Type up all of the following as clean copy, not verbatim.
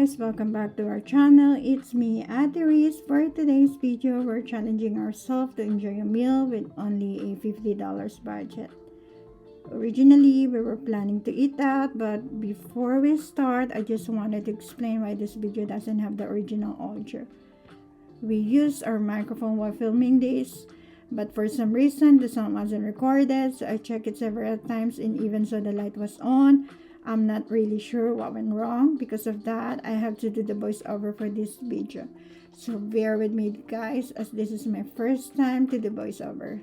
guys, welcome back to our channel. It's me, Ate Riz. For today's video, we're challenging ourselves to enjoy a meal with only a $50 budget. Originally, we were planning to eat out, but before we start, I just wanted to explain why this video doesn't have the original audio. We used our microphone while filming this, but for some reason, the sound wasn't recorded, so I checked it several times, and even so the light was on. I'm not really sure what went wrong. Because of that, I have to do the voiceover for this video. So bear with me guys, as this is my first time to do voiceover.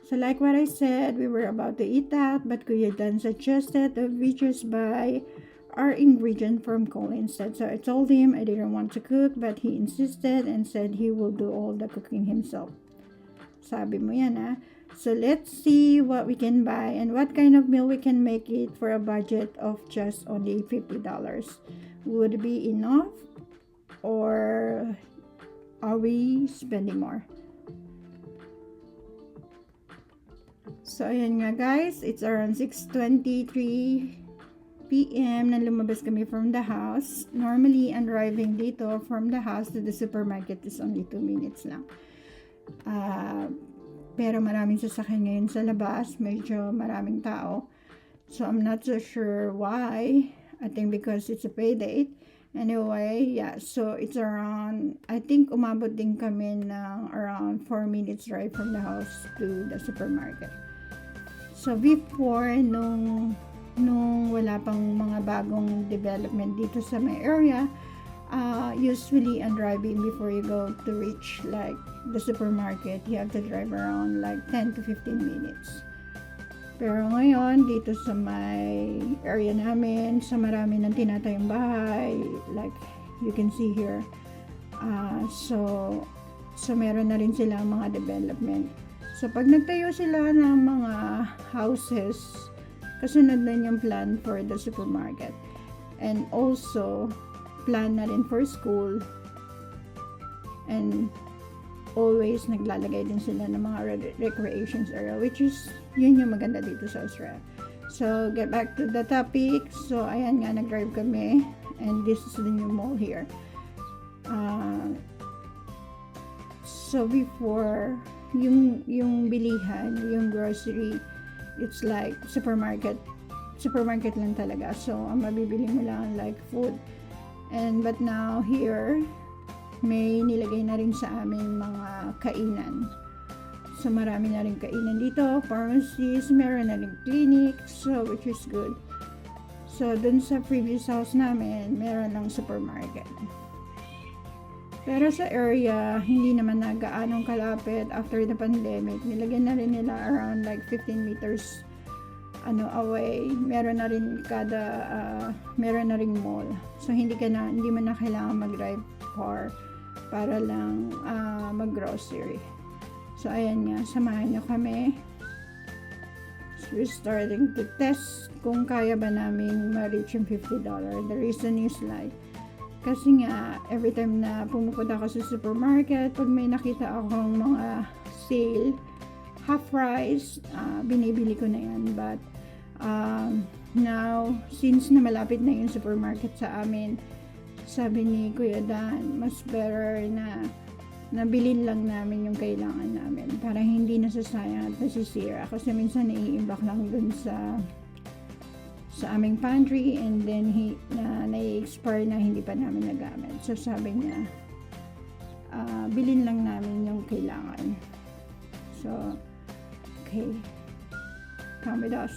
So like what I said, we were about to eat out, but Kuya Dan suggested that we just buy our ingredient from Cole instead. So I told him I didn't want to cook, but he insisted and said he will do all the cooking himself. Sabi mo yan ah. So let's see what we can buy and what kind of meal we can make it for a budget of just only $50. Would it be enough, or are we spending more? So ayan nga guys, it's around 6:23 p.m. na lumabas kami from the house. Normally, ang driving dito from the house to the supermarket is only 2 minutes lang. Pero maraming sasakyan ngayon sa labas, medyo maraming tao. So I'm not so sure why. I think because it's a payday. Anyway, yeah, so it's around, I think umabot din kami ng around 4 minutes drive from the house to the supermarket. So before, nung wala pang mga bagong development dito sa my area, usually on driving before you go to reach like the supermarket, you have to drive around like 10 to 15 minutes. Pero ngayon, dito sa my area namin, sa marami ng tinatayong bahay, like you can see here, so meron na rin silang mga development. So pag nagtayo sila ng mga houses, kasunod na yung plan for the supermarket. And also, plan na rin for school. And always naglalagay din sila ng mga recreations area, which is yun yung maganda dito sa Australia. So get back to the topic. So ayan nga, nag-drive kami, and this is the new mall here. So before, yung bilihan, yung grocery, it's like supermarket lang talaga. So ang mabibili mo lang like food. But now here, may nilagay na rin sa amin mga kainan. So marami na rin kainan dito, pharmacies, meron na rin clinics, so which is good. So dun sa previous house namin, meron ng supermarket. Pero sa area, hindi naman na gaanong kalapit after the pandemic. Nilagyan na rin nila around like 15 meters away. Meron na rin meron na ring mall. So hindi mo na kailangan mag-drive far para lang mag-grocery. So ayan nga, samahan nyo kami. So we're starting to test kung kaya ba namin ma-reach yung $50. The reason is like, kasi nga, every time na pumupunta ako sa supermarket, pag may nakita akong mga sale, half price, binibili ko na yan. But now, since na malapit na yung supermarket sa amin, sabi ni Kuya Dan, mas better na nabilin lang namin yung kailangan namin para hindi nasasayang at nasisira. Kasi minsan naiimbak lang dun sa aming pantry, and then nai-expire na hindi pa namin nagamit. So sabi niya, bilin lang namin yung kailangan. So, okay. Come with us.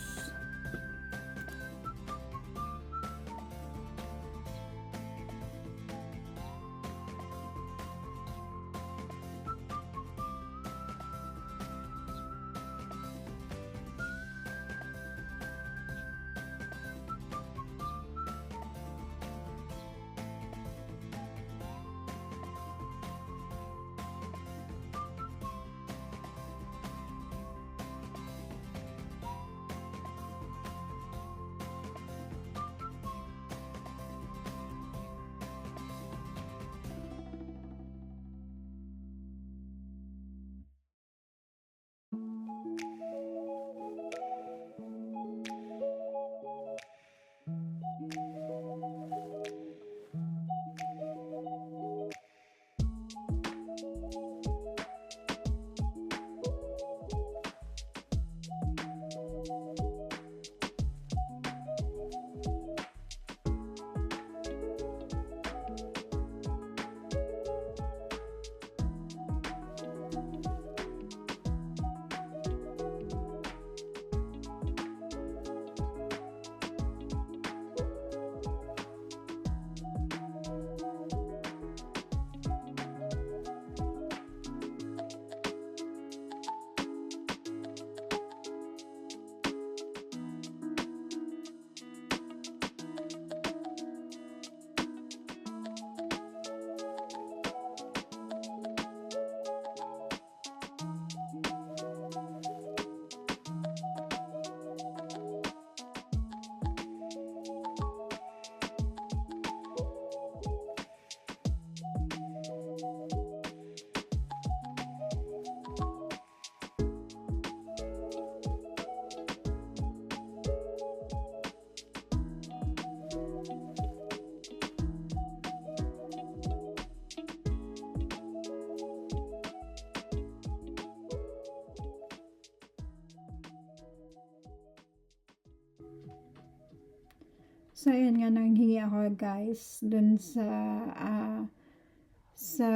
So, ayan nga, nanghingi ako guys, dun sa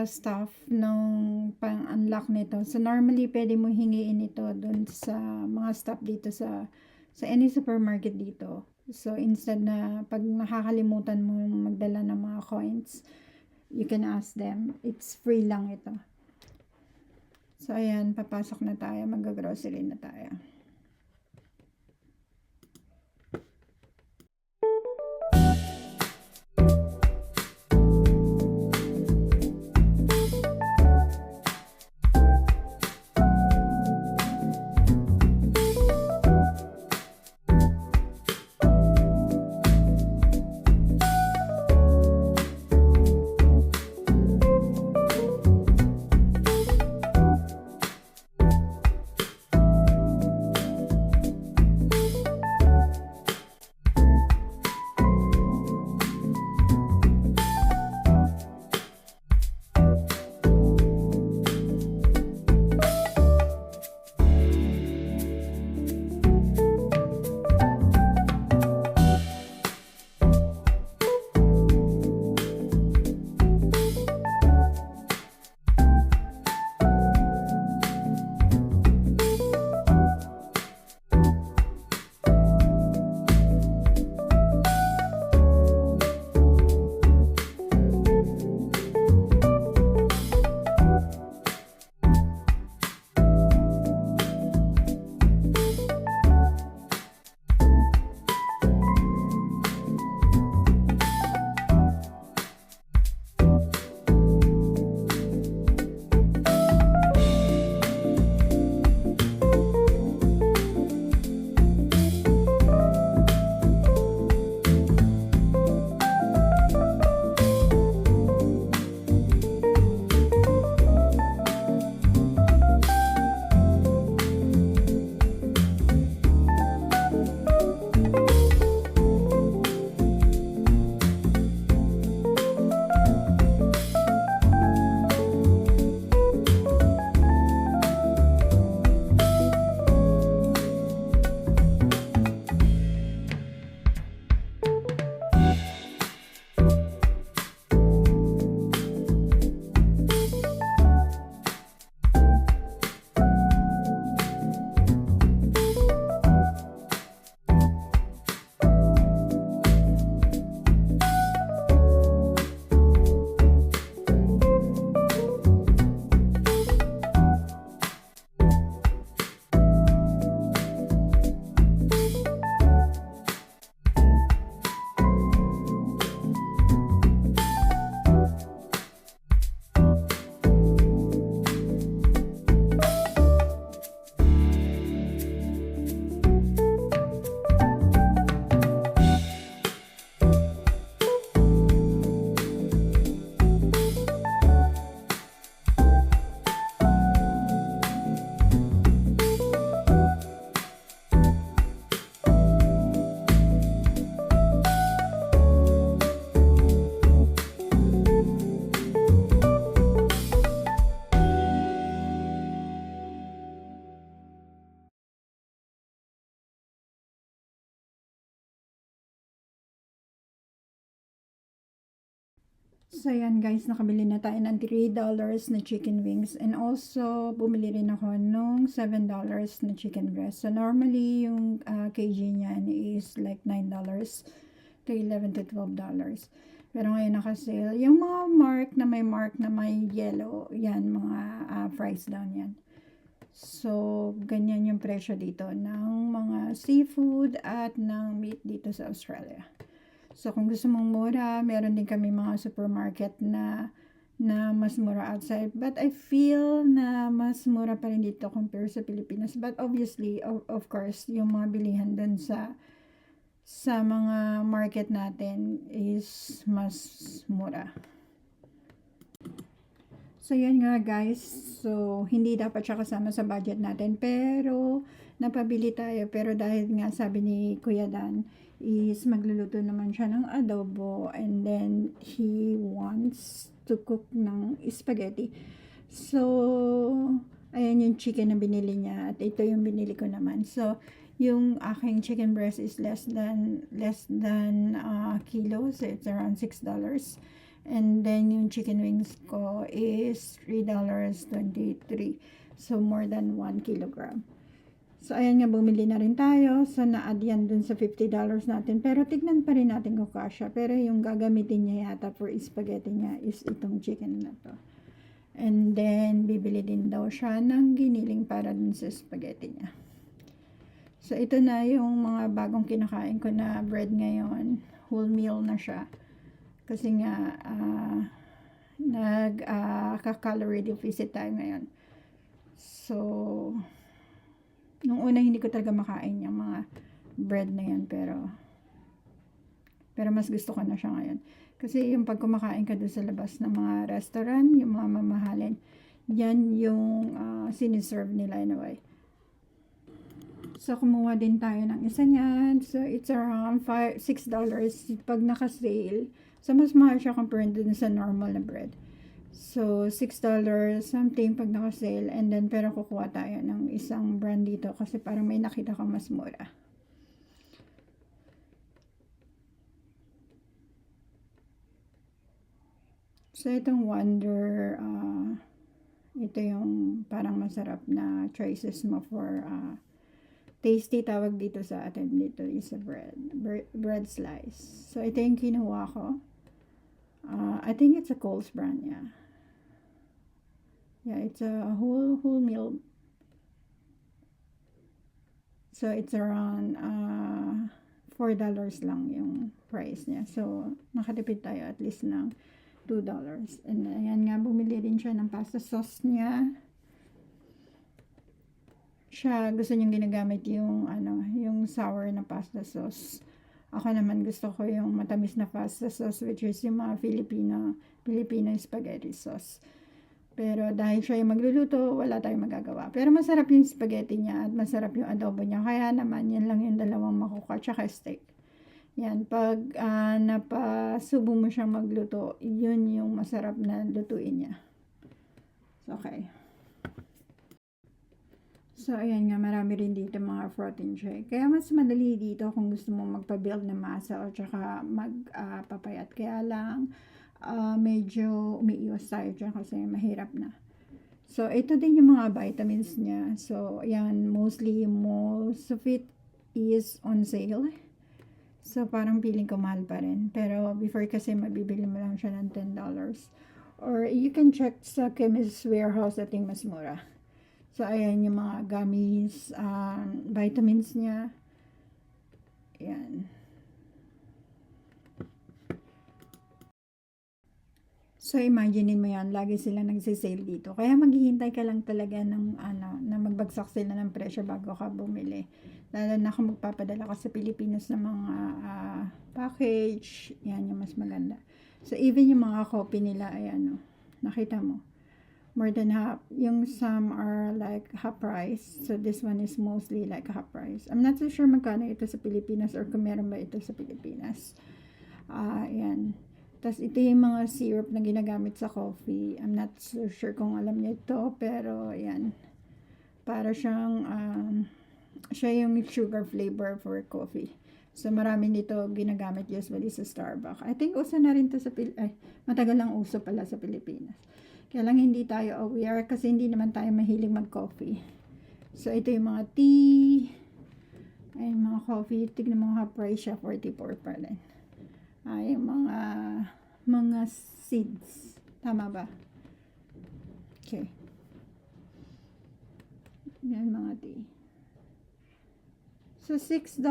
staff nung pang-unlock nito. So, normally, pwede mo hingiin ito dun sa mga staff dito sa any supermarket dito. So, instead na pag nakakalimutan mo magdala ng mga coins, you can ask them. It's free lang ito. So, ayan, papasok na tayo. Mag-grocery na tayo. So, yan guys, nakabili na tayo ng $3 na chicken wings. And also, bumili rin ako nung $7 na chicken breast. So, normally, yung kg niyan is like $9 to $11 to $12. Pero ngayon naka-sale. Yung mga may mark na may yellow, yan, mga price down yan. So, ganyan yung presyo dito ng mga seafood at ng meat dito sa Australia. So, kung gusto mong mura, meron din kami mga supermarket na mas mura outside. But I feel na mas mura pa rin dito compare sa Pilipinas. But obviously, of course, yung mga bilihan dun sa mga market natin is mas mura. So, yan nga guys. So, hindi dapat siya kasama sa budget natin. Pero, napabili tayo. Pero dahil nga sabi ni Kuya Dan, is magluluto naman siya ng adobo. And then, he wants to cook ng spaghetti. So, ayan yung chicken na binili niya. At ito yung binili ko naman. So, Yung aking chicken breast is less than kilo, so it's around $6. And then yung chicken wings ko is $3.23. So more than 1 kilogram. So, ayan nga, bumili na rin tayo. So, na-add yan dun sa $50 natin. Pero, tignan pa rin natin kung kasya. Pero, yung gagamitin niya yata for spaghetti niya is itong chicken na to. And then, bibili din daw siya ng giniling para dun sa spaghetti niya. So, ito na yung mga bagong kinakain ko na bread ngayon. Whole meal na siya. Kasi nga, nag-calorie deficit tayo ngayon. So, nung una hindi ko talaga makain yung mga bread na yan, pero mas gusto ko na siya ngayon. Kasi yung pag kumakain ka doon sa labas ng mga restaurant, yung mga mamahalin, yan yung siniserve nila anyway. So, kumuha din tayo ng isa niyan. So, it's around $6 pag naka-sale. So, mas mahal siya compared dun sa normal na bread. So, $6 something pag naka-sale. And then, pero kukuha tayo ng isang brand dito kasi parang may nakita ko mas mura. So, itong Wonder, ito yung parang masarap na choices mo for tasty, tawag dito sa atin. Dito is a bread slice. So, ito yung kinuha ko. I think it's a Coles brand, yeah. Yeah, it's a whole meal. So, it's around $4 lang yung price niya. So, nakatipid tayo at least ng $2. And ayan nga, bumili rin siya ng pasta sauce niya. Siya, gusto niyang ginagamit yung, yung sour na pasta sauce. Ako naman gusto ko yung matamis na pasta sauce, which is yung mga Filipino spaghetti sauce. Pero dahil siya yung magluluto, wala tayong magagawa. Pero masarap yung spaghetti niya at masarap yung adobo niya. Kaya naman, yan lang yung dalawang makuka tsaka steak. Yan, pag napasubo mo siyang magluto, yun yung masarap na lutuin niya. Okay. So, ayan nga, marami rin dito mga protein shake. Kaya mas madali dito kung gusto mo magpa-build na masa o tsaka magpapayat. Kaya lang, medyo umiiwas tayo dyan kasi mahirap na. So, ito din yung mga vitamins niya. So, ayan, most of it is on sale. So, parang feeling ko mahal pa rin. Pero, before kasi mabibili mo lang siya ng $10. Or, you can check sa Chemist Warehouse, ating mas mura. So, ayan yung mga gummies, vitamins niya. Ayan. So, imaginein mo yan, lagi sila nagsisale dito. Kaya maghihintay ka lang talaga ng, na magbagsak sila ng presyo bago ka bumili. Lalo na kung magpapadala ka sa Pilipinas ng mga package, yan yung mas maganda. So, even yung mga copy nila, ayan, nakita mo. More than half. Yung some are like half price. So, this one is mostly like half price. I'm not so sure magkano ito sa Pilipinas or kung meron ba ito sa Pilipinas. Ayan. Tapos, ito yung mga syrup na ginagamit sa coffee. I'm not so sure kung alam niyo ito, pero, ayan. Para siyang, siya yung sugar flavor for coffee. So, marami nito ginagamit usually sa Starbucks. I think uso na rin to sa matagal lang uso pala sa Pilipinas. Kaya lang hindi tayo aware kasi hindi naman tayo mahilig mag-coffee. So, ito yung mga tea. Ay, mga coffee. Tignan mo nga price siya, 44 pa rin. Ay, mga seeds. Tama ba? Okay. Yan, mga tea. So, $6,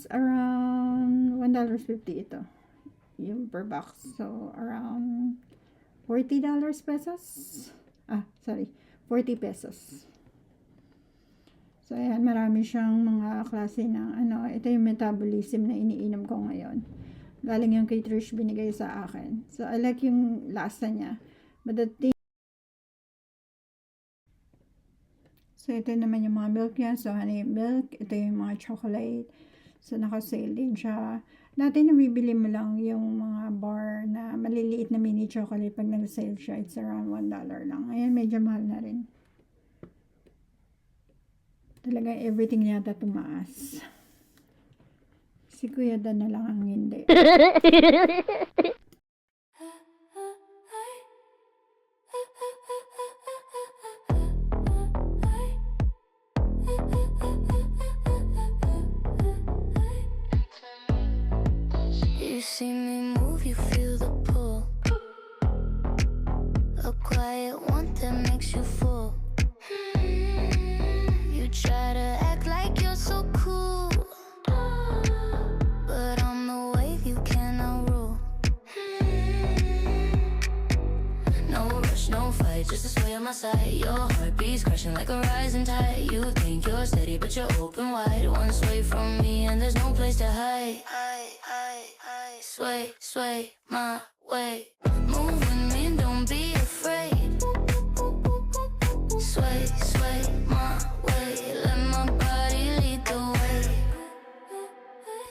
around $1.50 ito. Yung per box. So, around $40 pesos. 40 pesos. So, ayan, marami siyang mga klase ng, ito yung metabolism na iniinom ko ngayon. Galing yung kay Trish binigay sa akin. So, I like yung lasa niya. But the thing, so, ito naman yung mga milk niya. So, honey milk. Ito yung mga chocolate. So, naka-sale din siya. Dati nabibili mo lang yung mga bar na maliliit na mini chocolate. Pag nag-sale siya, it's around $1 lang. Ayan, medyo mahal na rin. Talagang everything yata tumaas. Si Kuya Dan na lang ang hindi. You see me move, you feel the pull. A quiet one that makes you full. You try to act like you're so cool, but I'm the wave you cannot rule. No rush, no fight, just a sway on my side. Your heartbeat's crashing like a rising tide. You think you're steady, but you're open wide. One sway from me, and there's no place to hide. Sway, sway my way. Move with me, don't be afraid. Sway, sway my way. Let my body lead the way.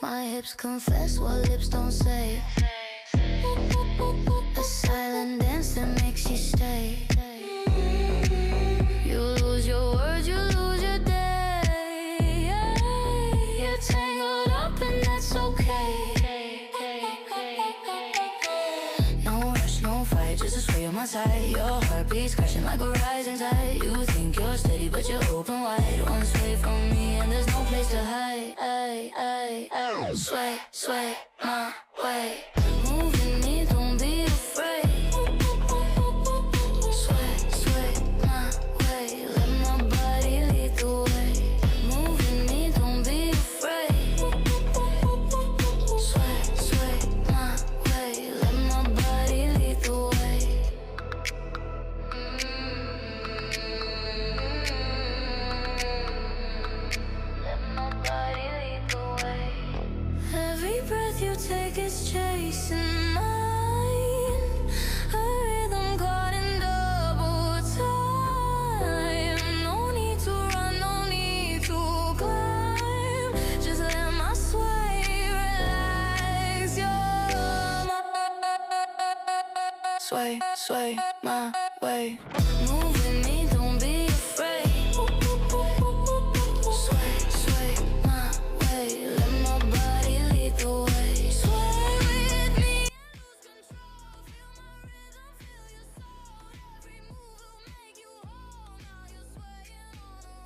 My hips confess what lips don't say. A silent dance that makes you stay. You lose your words, you lose your day. You're tangled up and that's okay. No rush, no fight, just a sway on my side. Your heartbeat's crashing like a rising tide. You think you're steady, but you're open wide. One sway from me, and there's no place to hide. Sway, sway my way. Move with me, don't be afraid. Sway, sway my way. Let my body lead the way. Move with me, don't be afraid. Sway, sway my way. Let my body lead the way. Let my body lead the way. Every breath you take is chasing mine. A rhythm caught in double time. No need to run, no need to climb. Just let my sway relax your mind. Sway, sway my way. Move with me, don't be afraid. Sway, sway my way. Let my body lead the way. Sway with me and lose control. Feel my rhythm, feel your soul. Every move will make you whole. Now you're swaying on a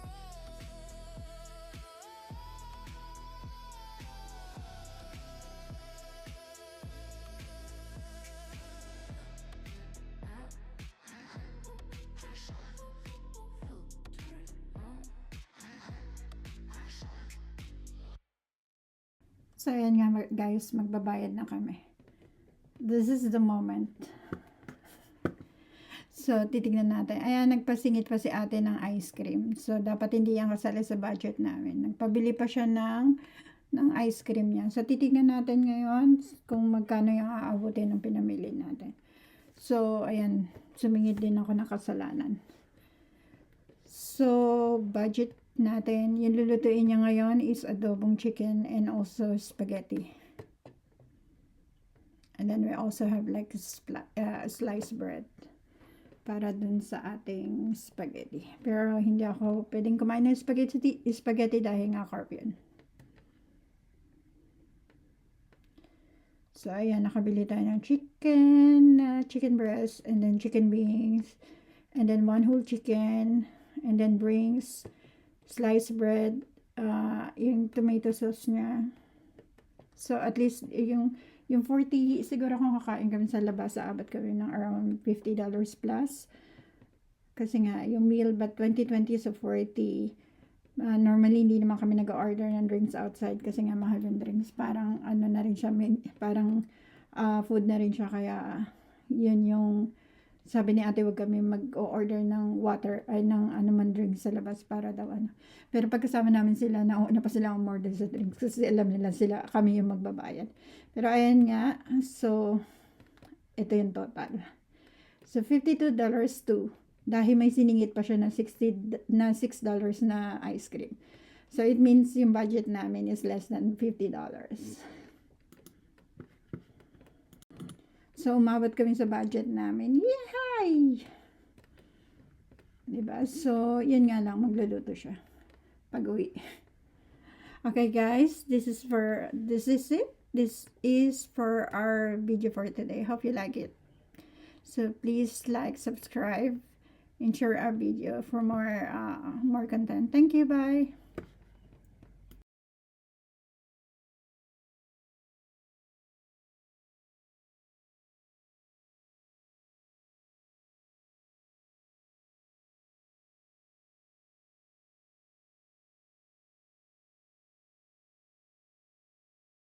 So, ayan nga guys, magbabayad na kami. This is the moment. So, titignan natin. Ayan, nagpasingit pa si ate ng ice cream. So, dapat hindi yan kasali sa budget namin. Nagpabili pa siya ng ice cream niya. So, titignan natin ngayon kung magkano yung aabutin ng pinamili natin. So, ayan, sumingit din ako ng kasalanan. So, budget natin, yung lulutuin niya ngayon is adobong chicken and also spaghetti. And then we also have like sliced bread para dun sa ating spaghetti. Pero hindi ako pwedeng kumain ng spaghetti dahil nga carb yun. So, ayan, nakabili tayo ng chicken breast, and then chicken wings, and then one whole chicken, and then drinks, sliced bread, yung tomato sauce niya. So, at least, yung 40, siguro kung kakain kami sa labas, aabot kami ng around $50 plus. Kasi nga, yung meal, but 2020 so 40. Normally, hindi naman kami nag-order ng drinks outside kasi nga mahal yung drinks. Parang, ano na rin siya, parang food na rin siya. Kaya, yun yung sabi ni ate, wag kami mag-order ng water, ay ng anuman drinks sa labas para daw ano. Pero pagkasama namin sila, nauna pa sila umorder sa drinks kasi alam nila kami yung magbabayad. Pero ayan nga, so, ito yung total. So, $52 to, dahil may siningit pa siya na $6 na ice cream. So, it means yung budget namin is less than $50. So, umabot kami sa budget namin. Yay! Diba? So, yun nga lang, magluluto siya. pag-uwi. Okay guys, this is it. This is for our video for today. Hope you like it. So please like, subscribe, and share our video for more content. Thank you. Bye.